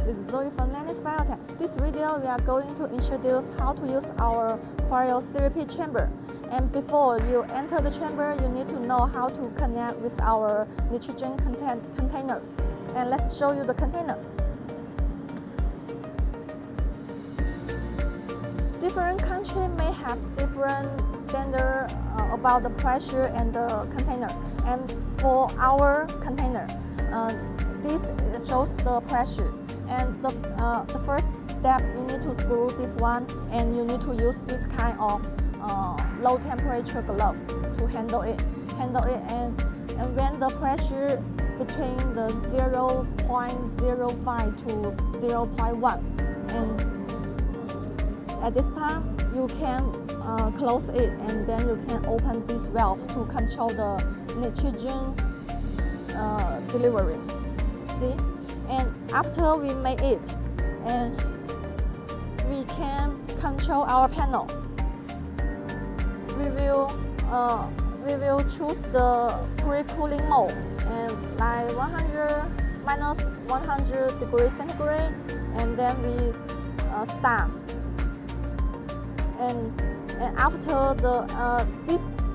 this is Zoe from L8 Biotech. This video we are going to introduce how to use our cryotherapy chamber. And before you enter the chamber, you need to know how to connect with our nitrogen container. And let's show you the container. Different countries may have different standards about the pressure and the container. And for our container, this shows the pressure. And the first step, you need to screw this one, and you need to use this kind of low temperature gloves to handle it. And when the pressure between the 0.05 to 0.1, and at this time you can close it, and then you can open this valve to control the nitrogen delivery. See? And after we make it, and we can control our panel. We will choose the pre-cooling mode, and like minus 100 degrees centigrade, and then we start. And after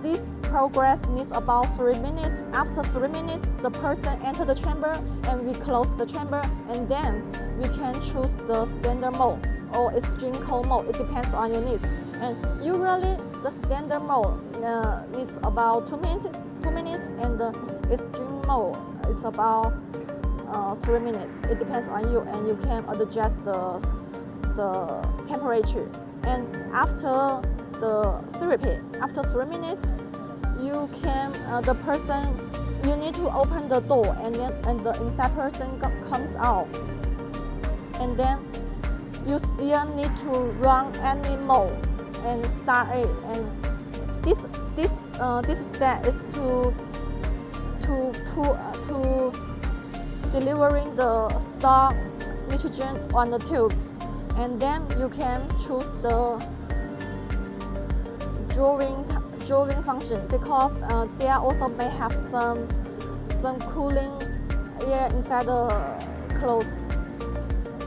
this progress needs about 3 minutes. After 3 minutes, the person enters the chamber, and we close the chamber, and then we can choose the standard mode or extreme cold mode. It depends on your needs. And usually the standard mode needs about 2 minutes, and the extreme mode is about 3 minutes. It depends on you, and you can adjust the temperature. And after the therapy, after 3 minutes, you can you need to open the door, and the inside person comes out, and then you still need to run any mode and start it. And this step is to delivering the stock nitrogen on the tubes, and then you can choose the drawing function, because there also may have some cooling air inside the clothes,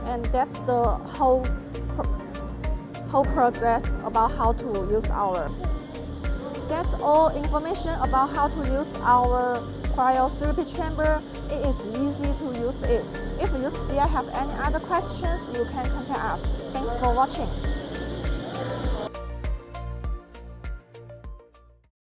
and that's the whole progress about how to use our. That's all information about how to use our cryotherapy chamber. It is easy to use it. If you still have any other questions, you can contact us. Thanks for watching.